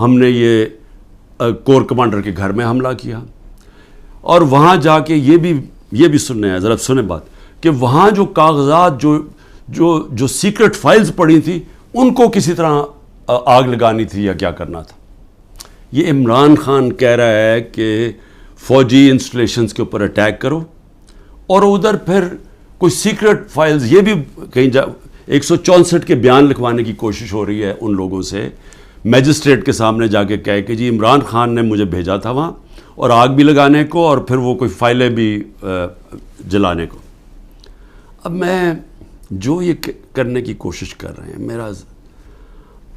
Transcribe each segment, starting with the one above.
ہم نے یہ کور کمانڈر کے گھر میں حملہ کیا، اور وہاں جا کے یہ بھی سننے ہیں، ذرا سنیں بات، کہ وہاں جو کاغذات جو سیکرٹ فائلز پڑی تھی ان کو کسی طرح آگ لگانی تھی یا کیا کرنا تھا۔ یہ عمران خان کہہ رہا ہے کہ فوجی انسٹالیشنز کے اوپر اٹیک کرو، اور ادھر پھر کوئی سیکرٹ فائلز، یہ بھی کہیں 164 کے بیان لکھوانے کی کوشش ہو رہی ہے ان لوگوں سے، میجسٹریٹ کے سامنے جا کے کہے کہ جی عمران خان نے مجھے بھیجا تھا وہاں، اور آگ بھی لگانے کو، اور پھر وہ کوئی فائلیں بھی جلانے کو۔ اب میں جو یہ کرنے کی کوشش کر رہے ہیں، میرا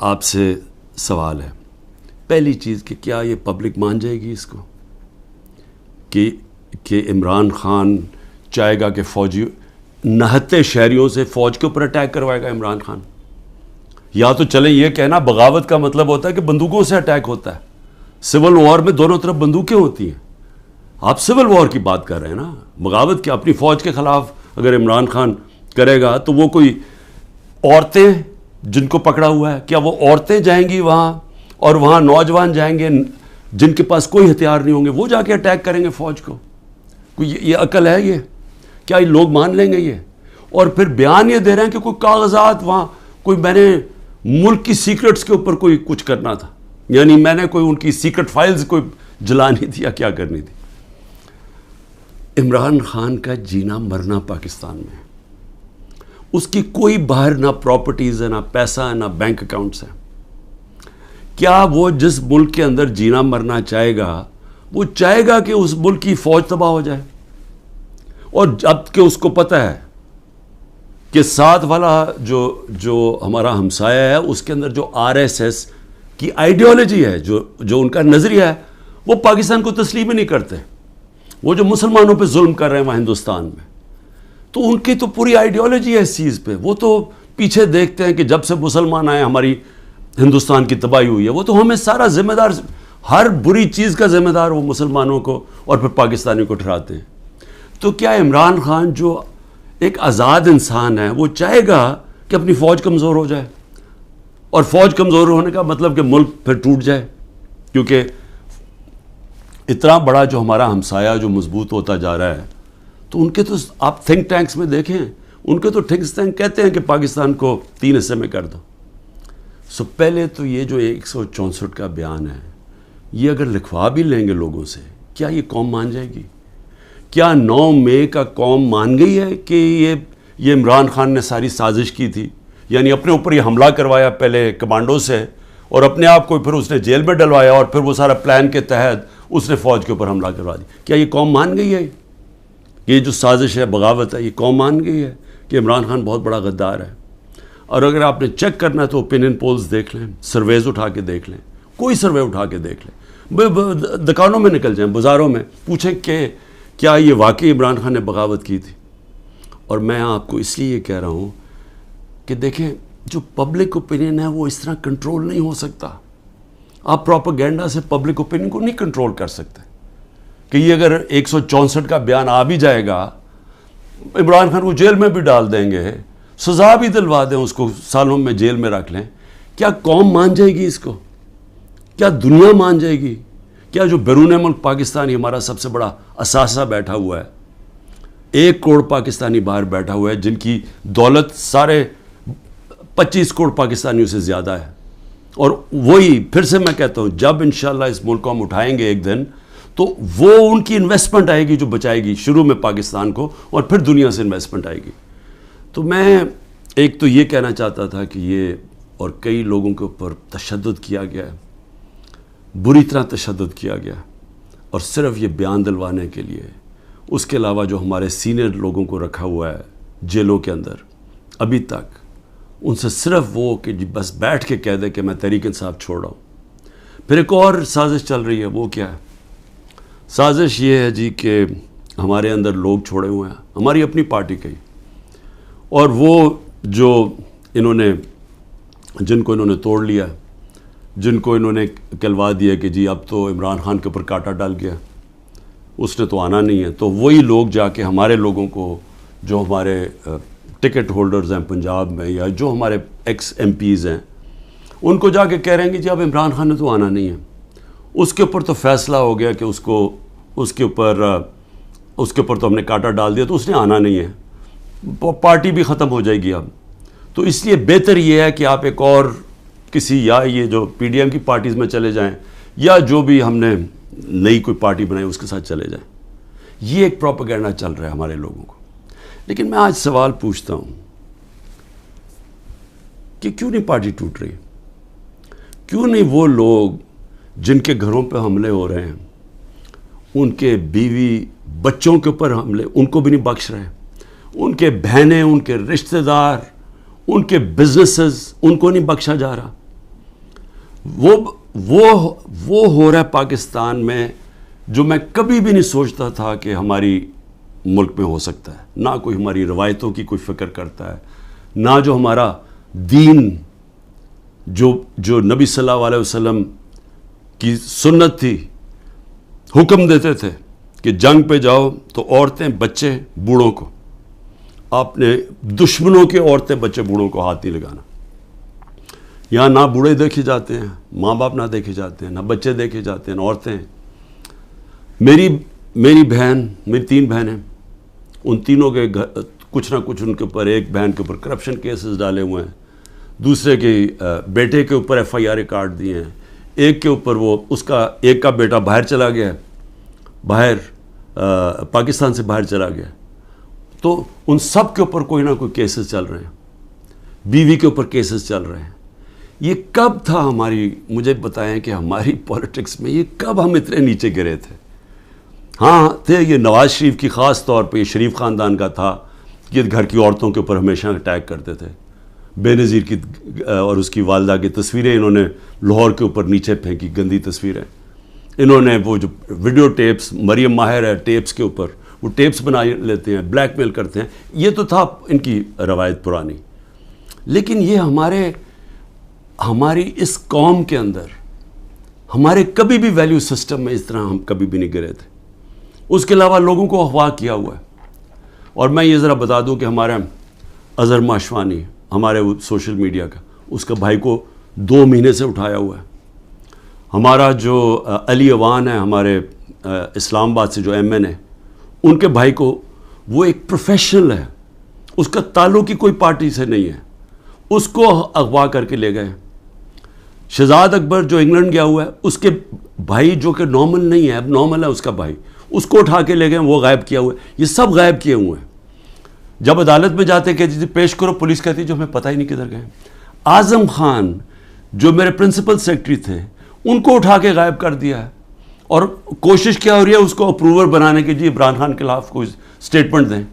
آپ سے سوال ہے، پہلی چیز کہ کیا یہ پبلک مان جائے گی اس کو کہ عمران خان چاہے گا کہ فوجی نہتے شہریوں سے فوج کے اوپر اٹیک کروائے گا عمران خان؟ یا تو چلیں یہ کہنا بغاوت کا مطلب ہوتا ہے کہ بندوقوں سے اٹیک ہوتا ہے، سول وار میں دونوں طرف بندوقیں ہوتی ہیں، آپ سول وار کی بات کر رہے ہیں نا، بغاوت کیا؟ اپنی فوج کے خلاف اگر عمران خان کرے گا تو وہ کوئی عورتیں جن کو پکڑا ہوا ہے، کیا وہ عورتیں جائیں گی وہاں، اور وہاں نوجوان جائیں گے جن کے پاس کوئی ہتھیار نہیں ہوں گے، وہ جا کے اٹیک کریں گے فوج کو؟ کوئی یہ عقل ہے؟ یہ کیا یہ لوگ مان لیں گے یہ؟ اور پھر بیان یہ دے رہے ہیں کہ کوئی کاغذات وہاں، کوئی میں نے ملک کی سیکرٹس کے اوپر کوئی کچھ کرنا تھا، یعنی میں نے کوئی ان کی سیکرٹ فائلز کوئی جلانی تھی یا کیا کرنی تھی۔ عمران خان کا جینا مرنا پاکستان میں، اس کی کوئی باہر نہ پراپرٹیز ہے، نہ پیسہ ہے، نہ بینک اکاؤنٹس ہیں۔ کیا وہ جس ملک کے اندر جینا مرنا چاہے گا، وہ چاہے گا کہ اس ملک کی فوج تباہ ہو جائے؟ اور جب کہ اس کو پتہ ہے کہ ساتھ والا جو ہمارا ہمسایہ ہے، اس کے اندر جو RSS کی آئیڈیالوجی ہے، جو ان کا نظریہ ہے، وہ پاکستان کو تسلیم ہی نہیں کرتے، وہ جو مسلمانوں پہ ظلم کر رہے ہیں وہاں ہندوستان میں، تو ان کی تو پوری آئیڈیالوجی ہے اس چیز پہ، وہ تو پیچھے دیکھتے ہیں کہ جب سے مسلمان آئے ہماری ہندوستان کی تباہی ہوئی ہے، وہ تو ہمیں سارا ذمہ دار، ہر بری چیز کا ذمہ دار وہ مسلمانوں کو اور پھر پاکستانیوں کو ٹھہراتے ہیں۔ تو کیا عمران خان جو ایک آزاد انسان ہے، وہ چاہے گا کہ اپنی فوج کمزور ہو جائے؟ اور فوج کمزور ہونے کا مطلب کہ ملک پھر ٹوٹ جائے، کیونکہ اتنا بڑا جو ہمارا ہمسایہ جو مضبوط ہوتا جا رہا ہے، تو ان کے تو آپ تھنک ٹینکس میں دیکھیں، ان کے تو تھنک ٹینک کہتے ہیں کہ پاکستان کو 3 حصے میں کر دو۔ سو پہلے تو یہ جو 164 کا بیان ہے، یہ اگر لکھوا بھی لیں گے لوگوں سے، کیا یہ قوم مان جائے گی؟ کیا 9 مئی کا قوم مان گئی ہے کہ یہ عمران خان نے ساری سازش کی تھی؟ یعنی اپنے اوپر یہ حملہ کروایا پہلے کمانڈو سے، اور اپنے آپ کو پھر اس نے جیل میں ڈلوایا، اور پھر وہ سارا پلان کے تحت اس نے فوج کے اوپر حملہ کروا دی۔ کیا یہ قوم مان گئی ہے؟ یہ جو سازش ہے، بغاوت ہے، یہ قوم مان گئی ہے کہ عمران خان بہت بڑا غدار ہے؟ اور اگر آپ نے چیک کرنا ہے تو اوپینین پولز دیکھ لیں، سرویز اٹھا کے دیکھ لیں، کوئی سروے اٹھا کے دیکھ لیں، دکانوں میں نکل جائیں، بازاروں میں پوچھیں کہ کیا یہ واقعی عمران خان نے بغاوت کی تھی؟ اور میں آپ کو اس لیے یہ کہہ رہا ہوں کہ دیکھیں، جو پبلک اوپینین ہے وہ اس طرح کنٹرول نہیں ہو سکتا۔ آپ پروپیگنڈا سے پبلک اوپینین کو نہیں کنٹرول کر سکتے کہ یہ اگر 164 کا بیان آ بھی جائے گا، عمران خان کو جیل میں بھی ڈال دیں گے، سزا بھی دلوا دیں اس کو، سالوں میں جیل میں رکھ لیں، کیا قوم مان جائے گی اس کو؟ کیا دنیا مان جائے گی؟ کیا جو بیرون ملک پاکستانی ہمارا سب سے بڑا اثاثہ بیٹھا ہوا ہے، 1 کروڑ پاکستانی باہر بیٹھا ہوا ہے، جن کی دولت سارے 25 کروڑ پاکستانیوں سے زیادہ ہے، اور وہی پھر سے میں کہتا ہوں، جب انشاءاللہ اس ملک کو ہم اٹھائیں گے ایک دن، تو وہ ان کی انویسٹمنٹ آئے گی جو بچائے گی شروع میں پاکستان کو، اور پھر دنیا سے انویسٹمنٹ آئے گی۔ تو میں ایک تو یہ کہنا چاہتا تھا کہ یہ اور کئی لوگوں کے اوپر تشدد کیا گیا ہے، بری طرح تشدد کیا گیا، اور صرف یہ بیان دلوانے کے لیے۔ اس کے علاوہ جو ہمارے سینئر لوگوں کو رکھا ہوا ہے جیلوں کے اندر ابھی تک، ان سے صرف وہ کہ جی بس بیٹھ کے کہہ دے کہ میں تحریک انصاف چھوڑ رہا ہوں۔ پھر ایک اور سازش چل رہی ہے، وہ کیا ہے؟ سازش یہ ہے جی کہ ہمارے اندر لوگ چھوڑے ہوئے ہیں، ہماری اپنی پارٹی کے، اور وہ جو جن کو انہوں نے توڑ لیا، جن کو انہوں نے کہلوا دیا کہ جی اب تو عمران خان کے اوپر کانٹا ڈال گیا، اس نے تو آنا نہیں ہے، تو وہی لوگ جا کے ہمارے لوگوں کو، جو ہمارے ٹکٹ ہولڈرز ہیں پنجاب میں، یا جو ہمارے ایکس ایم پیز ہیں، ان کو جا کے کہہ رہے ہیں کہ جی اب عمران خان نے تو آنا نہیں ہے، اس کے اوپر تو فیصلہ ہو گیا کہ اس کے اوپر تو ہم نے کانٹا ڈال دیا، تو اس نے آنا نہیں ہے، پارٹی بھی ختم ہو جائے گی اب. تو اس لیے بہتر یہ ہے کہ آپ ایک اور کسی یا یہ جو پی ڈی ایم کی پارٹیز میں چلے جائیں یا جو بھی ہم نے نئی کوئی پارٹی بنائی اس کے ساتھ چلے جائیں. یہ ایک پروپیگنڈا چل رہا ہے ہمارے لوگوں کو. لیکن میں آج سوال پوچھتا ہوں کہ کیوں نہیں پارٹی ٹوٹ رہی؟ کیوں نہیں وہ لوگ جن کے گھروں پہ حملے ہو رہے ہیں، ان کے بیوی بچوں کے اوپر حملے، ان کو بھی نہیں بخش رہے، ان کے بہنیں، ان کے رشتہ دار، ان کے بزنسز، ان کو نہیں بخشا جا رہا؟ وہ ہو رہا ہے پاکستان میں جو میں کبھی بھی نہیں سوچتا تھا کہ ہماری ملک میں ہو سکتا ہے. نہ کوئی ہماری روایتوں کی کوئی فکر کرتا ہے، نہ جو ہمارا دین جو نبی صلی اللہ علیہ وسلم کی سنت تھی، حکم دیتے تھے کہ جنگ پہ جاؤ تو عورتیں بچے بوڑھوں کو، آپ نے دشمنوں کے عورتیں بچے بوڑھوں کو ہاتھ نہیں لگانا. یہاں نہ بوڑھے دیکھے جاتے ہیں، ماں باپ نہ دیکھے جاتے ہیں، نہ بچے دیکھے جاتے ہیں، نہ عورتیں. میری بہن، میری 3 بہنیں، ان تینوں کے کچھ نہ کچھ ان کے اوپر، ایک بہن کے اوپر کرپشن کیسز ڈالے ہوئے ہیں، دوسرے کے بیٹے کے اوپر FIR کاٹ دیے ہیں، ایک کے اوپر ایک کا بیٹا باہر چلا گیا، پاکستان سے باہر چلا گیا. تو ان سب کے اوپر کوئی نہ کوئی کیسز چل رہے ہیں، بیوی کے اوپر کیسز چل رہے ہیں. یہ کب تھا مجھے بتائیں کہ ہماری پولیٹکس میں یہ کب ہم اتنے نیچے گرے تھے؟ ہاں تھے، یہ نواز شریف کی خاص طور پہ، یہ شریف خاندان کا تھا کہ گھر کی عورتوں کے اوپر ہمیشہ اٹیک کرتے تھے. بے نظیر کی اور اس کی والدہ کی تصویریں انہوں نے لاہور کے اوپر نیچے پھینکی، گندی تصویریں. انہوں نے وہ جو ویڈیو ٹیپس، مریم ماہر ہے ٹیپس کے اوپر، وہ ٹیپس بنا لیتے ہیں، بلیک میل کرتے ہیں. یہ تو تھا ان کی روایت پرانی. لیکن یہ ہماری اس قوم کے اندر، ہمارے کبھی بھی ویلیو سسٹم میں اس طرح ہم کبھی بھی نہیں گرے تھے. اس کے علاوہ لوگوں کو اغوا کیا ہوا ہے. اور میں یہ ذرا بتا دوں کہ ہمارا اظہر ماشوانی، ہمارے سوشل میڈیا کا، اس کا بھائی کو 2 مہینے سے اٹھایا ہوا ہے. ہمارا جو علی اوان ہے، ہمارے اسلام آباد سے جو MN ہے، ان کے بھائی کو، وہ ایک پروفیشنل ہے، اس کا تعلق ہی کوئی پارٹی سے نہیں ہے، اس کو اغوا کر کے لے گئے. شہزاد اکبر جو انگلینڈ گیا ہوا ہے، اس کے بھائی جو کہ نارمل نہیں ہے، اب نارمل ہے اس کا بھائی، اس کو اٹھا کے لے گئے، وہ غائب کیا ہوا ہے. یہ سب غائب کیے ہوئے ہیں. جب عدالت میں جاتے کہ جی پیش کرو، پولیس کہتی جو ہمیں پتہ ہی نہیں کدھر گئے. اعظم خان جو میرے پرنسپل سیکرٹری تھے، ان کو اٹھا کے غائب کر دیا ہے. اور کوشش کیا ہو رہی ہے اس کو اپروور بنانے کی، جی عمران خان کے خلاف کوئی سٹیٹمنٹ دیں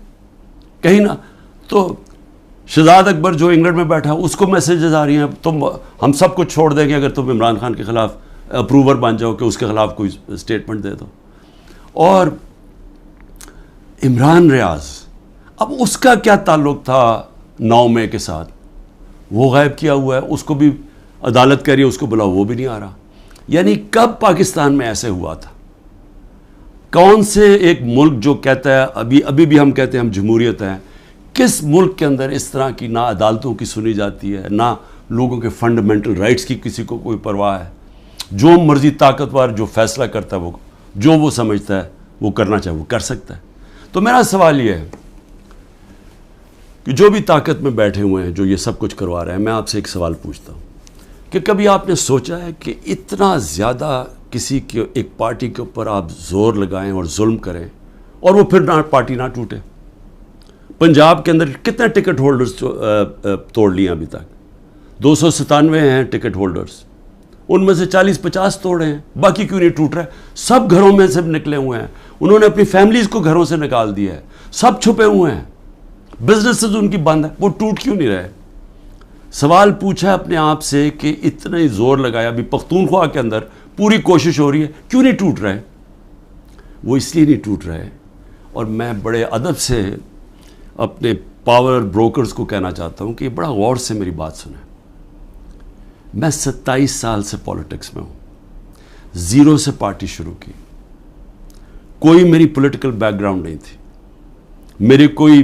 کہیں نہ. تو شہزاد اکبر جو انگلینڈ میں بیٹھا، اس کو میسیجز آ رہی ہیں، ہم سب کچھ چھوڑ دیں گے اگر تم عمران خان کے خلاف اپروور بن جاؤ کہ اس کے خلاف کوئی سٹیٹمنٹ دے دو. اور عمران ریاض، اب اس کا کیا تعلق تھا 9 مئی کے ساتھ؟ وہ غائب کیا ہوا ہے، اس کو بھی عدالت کہہ رہی ہے اس کو بلاؤ، وہ بھی نہیں آ رہا. یعنی کب پاکستان میں ایسے ہوا تھا؟ کون سے ایک ملک جو کہتا ہے، ابھی بھی ہم کہتے ہیں ہم جمہوریت ہیں، کس ملک کے اندر اس طرح کی نہ عدالتوں کی سنی جاتی ہے، نہ لوگوں کے فنڈامنٹل رائٹس کی کسی کو کوئی پرواہ ہے؟ جو مرضی طاقتور جو فیصلہ کرتا ہے، جو وہ سمجھتا ہے وہ کرنا چاہے وہ کر سکتا ہے. تو میرا سوال یہ ہے کہ جو بھی طاقت میں بیٹھے ہوئے ہیں، جو یہ سب کچھ کروا رہے ہیں، میں آپ سے ایک سوال پوچھتا ہوں کہ کبھی آپ نے سوچا ہے کہ اتنا زیادہ کسی کے ایک پارٹی کے اوپر آپ زور لگائیں اور ظلم کریں اور وہ پھر پارٹی نہ ٹوٹے؟ پنجاب کے اندر کتنے ٹکٹ ہولڈرز توڑ لیے ابھی تک؟ 297 ہیں ٹکٹ ہولڈرز، ان میں سے 40-50 توڑے ہیں، باقی کیوں نہیں ٹوٹ رہا ہے؟ سب گھروں میں سے نکلے ہوئے ہیں، انہوں نے اپنی فیملیز کو گھروں سے نکال دیا ہے، سب چھپے ہوئے ہیں، بزنسز ان کی بند ہے، وہ ٹوٹ کیوں نہیں رہے؟ سوال پوچھا اپنے آپ سے کہ اتنا ہی زور لگایا، ابھی پختونخوا کے اندر پوری کوشش ہو رہی ہے، کیوں نہیں ٹوٹ رہے؟ وہ اس لیے نہیں ٹوٹ رہے. اور میں بڑے ادب سے اپنے پاور بروکرز کو کہنا چاہتا ہوں کہ بڑا غور سے میری بات سنیں. میں 27 سال سے پولیٹکس میں ہوں، 0 سے پارٹی شروع کی، کوئی میری پولیٹیکل بیک گراؤنڈ نہیں تھی، میرے کوئی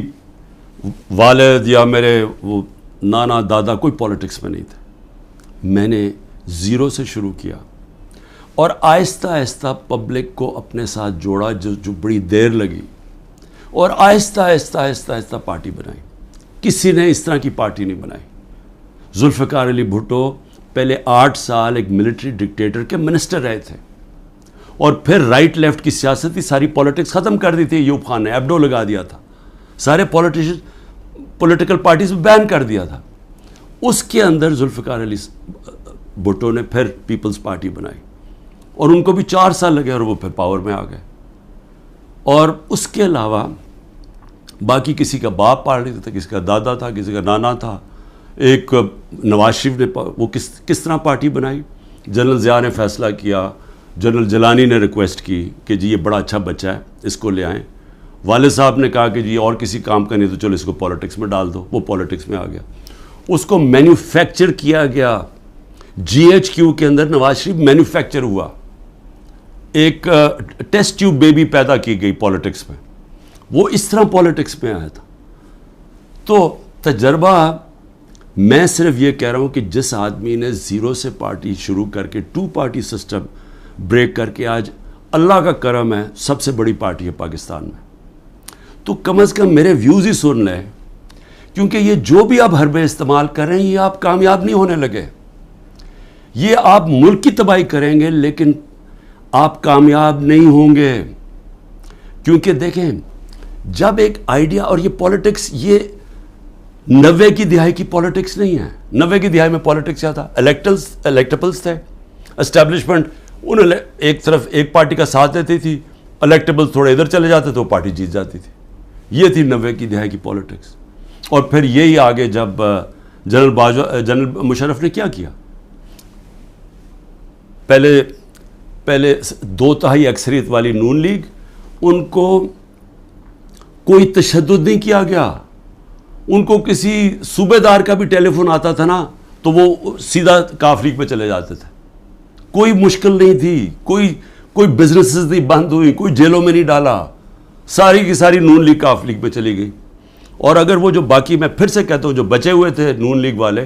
والد یا میرے وہ نانا دادا کوئی پولیٹکس میں نہیں تھے. میں نے زیرو سے شروع کیا اور آہستہ آہستہ پبلک کو اپنے ساتھ جوڑا، جو بڑی دیر لگی، اور آہستہ آہستہ آہستہ آہستہ پارٹی بنائی. کسی نے اس طرح کی پارٹی نہیں بنائی. ذوالفقار علی بھٹو پہلے 8 سال ایک ملٹری ڈکٹیٹر کے منسٹر رہے تھے، اور پھر رائٹ لیفٹ کی سیاست تھی، ساری پولیٹکس ختم کر دی تھی. ایوب خان نے ایبڈو لگا دیا تھا، سارے پولیٹیکل پارٹیز بین کر دیا تھا. اس کے اندر ذوالفقار علی بھٹو نے پھر پیپلز پارٹی بنائی، اور ان کو بھی 4 سال لگے اور وہ پھر پاور میں آ گئے. اور اس کے علاوہ باقی کسی کا باپ پارٹی تھا، کسی کا دادا تھا، کسی کا نانا تھا. ایک نواز شریف نے وہ کس طرح پارٹی بنائی. جنرل ضیاء نے فیصلہ کیا، جنرل جیلانی نے ریکویسٹ کی کہ جی یہ بڑا اچھا بچہ ہے، اس کو لے آئیں. والد صاحب نے کہا کہ جی اور کسی کام کا نہیں تو چلو اس کو پولیٹکس میں ڈال دو. وہ پولیٹکس میں آ گیا. اس کو مینوفیکچر کیا گیا. جی ایچ کیو کے اندر نواز شریف مینوفیکچر ہوا. ایک ٹیسٹ ٹیوب بیبی پیدا کی گئی پولیٹکس میں. وہ اس طرح پولیٹکس میں آیا تھا. تو تجربہ، میں صرف یہ کہہ رہا ہوں کہ جس آدمی نے زیرو سے پارٹی شروع کر کے 2 پارٹی سسٹم بریک کر کے آج اللہ کا کرم ہے سب سے بڑی پارٹی ہے پاکستان میں، تو کم از کم میرے ویوز ہی سن لیں. کیونکہ یہ جو بھی آپ حربے استعمال کر رہے ہیں یہ آپ کامیاب نہیں ہونے لگے. یہ آپ ملک کی تباہی کریں گے لیکن آپ کامیاب نہیں ہوں گے. کیونکہ دیکھیں، جب ایک آئیڈیا، اور یہ پولیٹکس یہ 90 کی دہائی کی پولیٹکس نہیں ہے. 90 کی دہائی میں پولیٹکس کیا تھا؟ الیکٹیبلز تھے، اسٹیبلشمنٹ انہوں نے ایک طرف ایک پارٹی کا ساتھ دیتی تھی، الیکٹیبلز تھوڑے ادھر چلے جاتے تو وہ پارٹی جیت جاتی تھی. یہ تھی 90 کی دہائی کی پولیٹکس. اور پھر یہی آگے جب جنرل مشرف نے کیا پہلے 2/3 اکثریت والی نون لیگ، ان کو کوئی تشدد نہیں کیا گیا. ان کو کسی صوبے دار کا بھی ٹیلی فون آتا تھا نا تو وہ سیدھا کاف لیگ پہ چلے جاتے تھے. کوئی مشکل نہیں تھی، کوئی بزنسز نہیں بند ہوئی، کوئی جیلوں میں نہیں ڈالا. ساری کی ساری نون لیگ کاف لیگ پہ چلی گئی. اور اگر وہ جو باقی، میں پھر سے کہتا ہوں، جو بچے ہوئے تھے نون لیگ والے،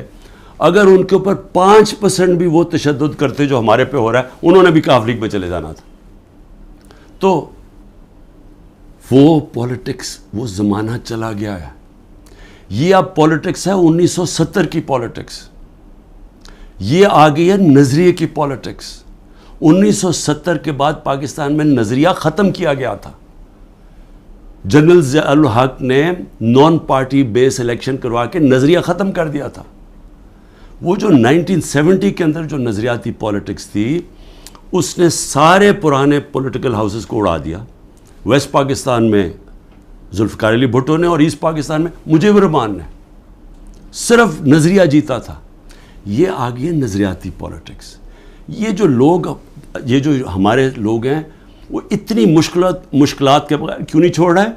اگر ان کے اوپر 5% بھی وہ تشدد کرتے جو ہمارے پہ ہو رہا ہے، انہوں نے بھی کاف لیگ پہ چلے جانا تھا. تو وہ پولیٹکس، وہ زمانہ چلا گیا ہے. یہ اب پولیٹکس ہے 1970 کی پولیٹکس. یہ آ گئی ہے نظریے کی پولیٹکس. 1970 کے بعد پاکستان میں نظریہ ختم کیا گیا تھا. جنرل ضیاء الحق نے نان پارٹی بیس الیکشن کروا کے نظریہ ختم کر دیا تھا. وہ جو 1970 کے اندر جو نظریاتی پولیٹکس تھی، اس نے سارے پرانے پولیٹیکل ہاؤسز کو اڑا دیا. ویسٹ پاکستان میں ذوالفقار علی بھٹو نے، اور ایسٹ پاکستان میں مجیب الرحمان نے. صرف نظریہ جیتا تھا. یہ آ گئی ہے نظریاتی پولیٹکس. یہ جو ہمارے لوگ ہیں وہ اتنی مشکلات کے بغیر کیوں نہیں چھوڑ رہے؟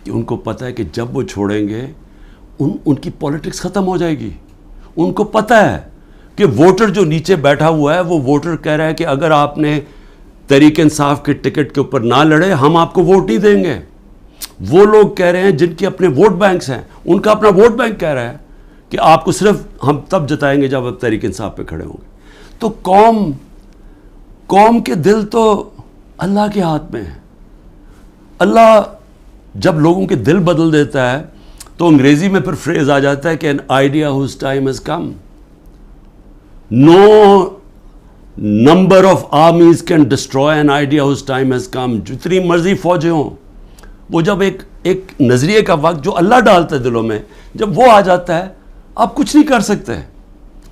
کہ ان کو پتہ ہے کہ جب وہ چھوڑیں گے ان کی پولیٹکس ختم ہو جائے گی. ان کو پتہ ہے کہ ووٹر جو نیچے بیٹھا ہوا ہے، وہ ووٹر کہہ رہا ہے کہ اگر آپ نے تحریک انصاف کے ٹکٹ کے اوپر نہ لڑے ہم آپ کو ووٹ نہیں دیں گے. وہ لوگ کہہ رہے ہیں جن کے اپنے ووٹ بینکس ہیں، ان کا اپنا ووٹ بینک کہہ رہا ہے کہ آپ کو صرف ہم تب جتائیں گے جب آپ تحریک انصاف پہ کھڑے ہوں گے. تو قوم کے دل تو اللہ کے ہاتھ میں ہے. اللہ جب لوگوں کے دل بدل دیتا ہے تو انگریزی میں پھر فریز آ جاتا ہے کہ an idea whose time has come. No number of armies can destroy an idea whose time has come. جتنی مرضی فوجیں ہوں، وہ جب ایک نظریے کا وقت جو اللہ ڈالتا ہے دلوں میں، جب وہ آ جاتا ہے آپ کچھ نہیں کر سکتے.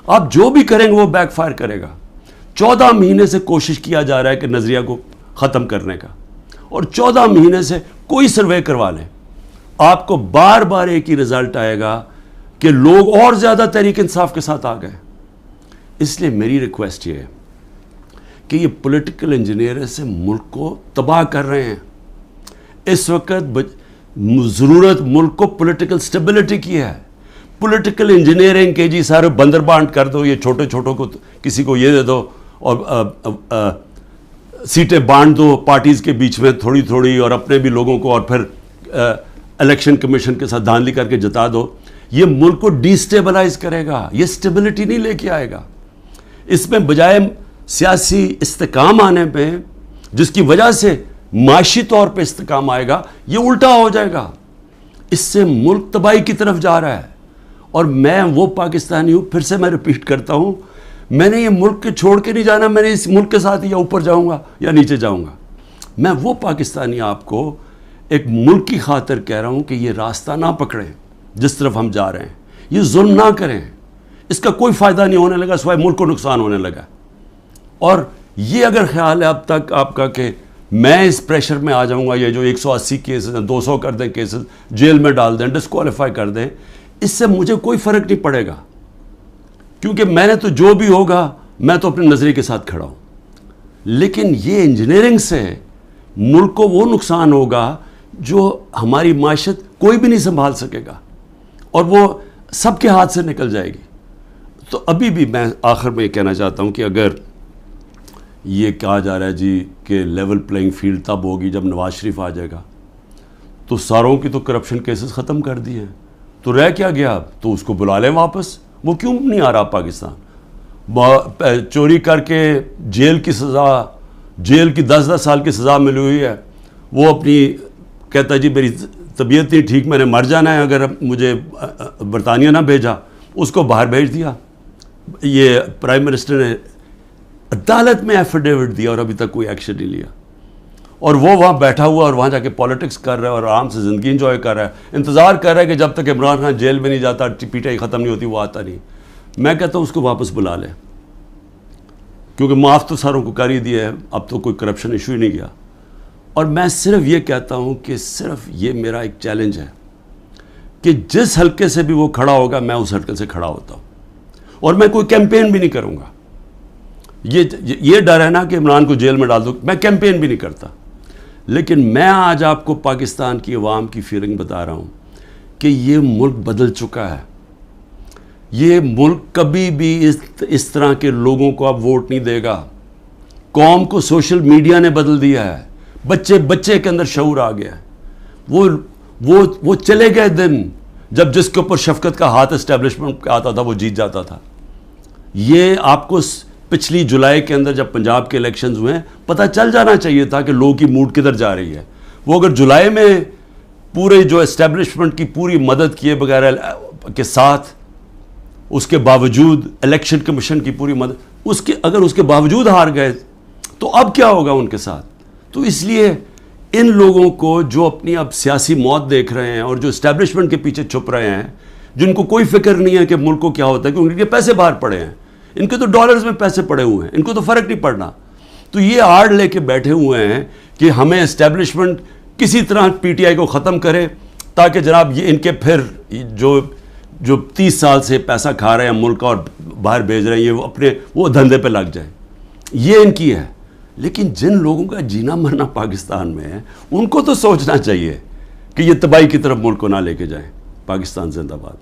آپ جو بھی کریں گے وہ بیک فائر کرے گا. 14 مہینے سے کوشش کیا جا رہا ہے کہ نظریہ کو ختم کرنے کا، اور 14 مہینے سے کوئی سروے کروا لیں، آپ کو بار بار ایک ہی رزلٹ آئے گا کہ لوگ اور زیادہ تحریک انصاف کے ساتھ آ گئے. اس لیے میری ریکویسٹ یہ ہے کہ یہ پولیٹیکل انجینئر سے ملک کو تباہ کر رہے ہیں. اس وقت ضرورت ملک کو پولیٹیکل سٹیبلٹی کی ہے. پولیٹیکل انجینئرنگ کے جی سارے بندر بانٹ کر دو، یہ چھوٹے چھوٹوں کو کسی کو یہ دے دو اور سیٹیں بانٹ دو پارٹیز کے بیچ میں تھوڑی تھوڑی، اور اپنے بھی لوگوں کو، اور پھر الیکشن کمیشن کے ساتھ دھاندلی کر کے جتا دو. یہ ملک کو ڈی سٹیبلائز کرے گا، یہ سٹیبلٹی نہیں لے کے آئے گا. اس میں بجائے سیاسی استحکام آنے پہ، جس کی وجہ سے معاشی طور پہ استحکام آئے گا، یہ الٹا ہو جائے گا. اس سے ملک تباہی کی طرف جا رہا ہے. اور میں وہ پاکستانی ہوں، پھر سے میں ریپیٹ کرتا ہوں، میں نے یہ ملک کے چھوڑ کے نہیں جانا، میں نے اس ملک کے ساتھ یا اوپر جاؤں گا یا نیچے جاؤں گا. میں وہ پاکستانی آپ کو ایک ملک کی خاطر کہہ رہا ہوں کہ یہ راستہ نہ پکڑیں جس طرف ہم جا رہے ہیں، یہ ظلم نہ کریں. اس کا کوئی فائدہ نہیں ہونے لگا سوائے ملک کو نقصان ہونے لگا. اور یہ اگر خیال ہے اب تک آپ کا کہ میں اس پریشر میں آ جاؤں گا، یہ جو 180 کیسز ہیں 200 کر دیں، کیسز جیل میں ڈال دیں، ڈسکوالیفائی کر دیں، اس سے مجھے کوئی فرق نہیں پڑے گا، کیونکہ میں نے تو جو بھی ہوگا میں تو اپنے نظریے کے ساتھ کھڑا ہوں. لیکن یہ انجینئرنگ سے ملک کو وہ نقصان ہوگا جو ہماری معیشت کوئی بھی نہیں سنبھال سکے گا، اور وہ سب کے ہاتھ سے نکل جائے گی. تو ابھی بھی میں آخر میں یہ کہنا چاہتا ہوں کہ اگر یہ کہا جا رہا ہے جی کہ لیول پلینگ فیلڈ تب ہوگی جب نواز شریف آ جائے گا، تو ساروں کی تو کرپشن کیسز ختم کر دیے ہیں، تو رہ کیا گیا؟ تو اس کو بلا لیں واپس. وہ کیوں نہیں آ رہا پاکستان؟ چوری کر کے جیل کی سزا، جیل کی 10 سال کی سزا ملی ہوئی ہے، وہ اپنی کہتا ہے جی میری طبیعت نہیں ٹھیک، میں نے مر جانا ہے اگر مجھے برطانیہ نہ بھیجا، اس کو باہر بھیج دیا. یہ پرائم منسٹر نے عدالت میں ایفیڈیوٹ دیا اور ابھی تک کوئی ایکشن نہیں لیا، اور وہ وہاں بیٹھا ہوا اور وہاں جا کے پالیٹکس کر رہا ہے اور آرام سے زندگی انجوائے کر رہا ہے، انتظار کر رہا ہے کہ جب تک عمران خان جیل میں نہیں جاتا، پی ٹی آئی ختم نہیں ہوتی، وہ آتا نہیں. میں کہتا ہوں اس کو واپس بلا لیں، کیونکہ معاف تو ساروں کو کر ہی دیا ہے، اب تو کوئی کرپشن ایشو ہی نہیں گیا. اور میں صرف یہ کہتا ہوں کہ صرف یہ میرا ایک چیلنج ہے کہ جس حلقے سے بھی وہ کھڑا ہوگا میں اس حلقے سے کھڑا ہوتا ہوں، اور میں کوئی کیمپین بھی نہیں کروں گا. یہ ڈر ہے نا کہ عمران کو جیل میں ڈال دو، میں کیمپین بھی نہیں کرتا. لیکن میں آج آپ کو پاکستان کی عوام کی فیلنگ بتا رہا ہوں کہ یہ ملک بدل چکا ہے. یہ ملک کبھی بھی اس طرح کے لوگوں کو اب ووٹ نہیں دے گا. قوم کو سوشل میڈیا نے بدل دیا ہے، بچے کے اندر شعور آ گیا ہے. وہ چلے گئے دن جب جس کے اوپر شفقت کا ہاتھ اسٹیبلشمنٹ پہ آتا تھا وہ جیت جاتا تھا. یہ آپ کو پچھلی جولائی کے اندر جب پنجاب کے الیکشنز ہوئے پتہ چل جانا چاہیے تھا کہ لوگوں کی موڈ کدھر جا رہی ہے. وہ اگر جولائی میں پورے جو اسٹیبلشمنٹ کی پوری مدد کیے بغیر کے ساتھ، اس کے باوجود الیکشن کمیشن کی پوری مدد، اگر اس کے باوجود ہار گئے تو اب کیا ہوگا ان کے ساتھ؟ تو اس لیے ان لوگوں کو جو اپنی اب سیاسی موت دیکھ رہے ہیں اور جو اسٹیبلشمنٹ کے پیچھے چھپ رہے ہیں، جن کو کوئی فکر نہیں ہے کہ ملک کو کیا ہوتا ہے، کیونکہ ان کے پیسے باہر پڑے ہیں، ان کے تو ڈالرز میں پیسے پڑے ہوئے ہیں، ان کو تو فرق نہیں پڑنا. تو یہ آڑ لے کے بیٹھے ہوئے ہیں کہ ہمیں اسٹیبلشمنٹ کسی طرح پی ٹی آئی کو ختم کرے، تاکہ جناب یہ ان کے پھر جو 30 سال سے پیسہ کھا رہے ہیں ملک کا اور باہر بھیج رہے ہیں، یہ اپنے وہ دھندے پہ لگ جائیں. یہ ان کی ہے. لیکن جن لوگوں کا جینا مرنا پاکستان میں ہے، ان کو تو سوچنا چاہیے کہ یہ تباہی کی طرف ملک کو نہ لے کے جائیں. پاکستان زندہ باد.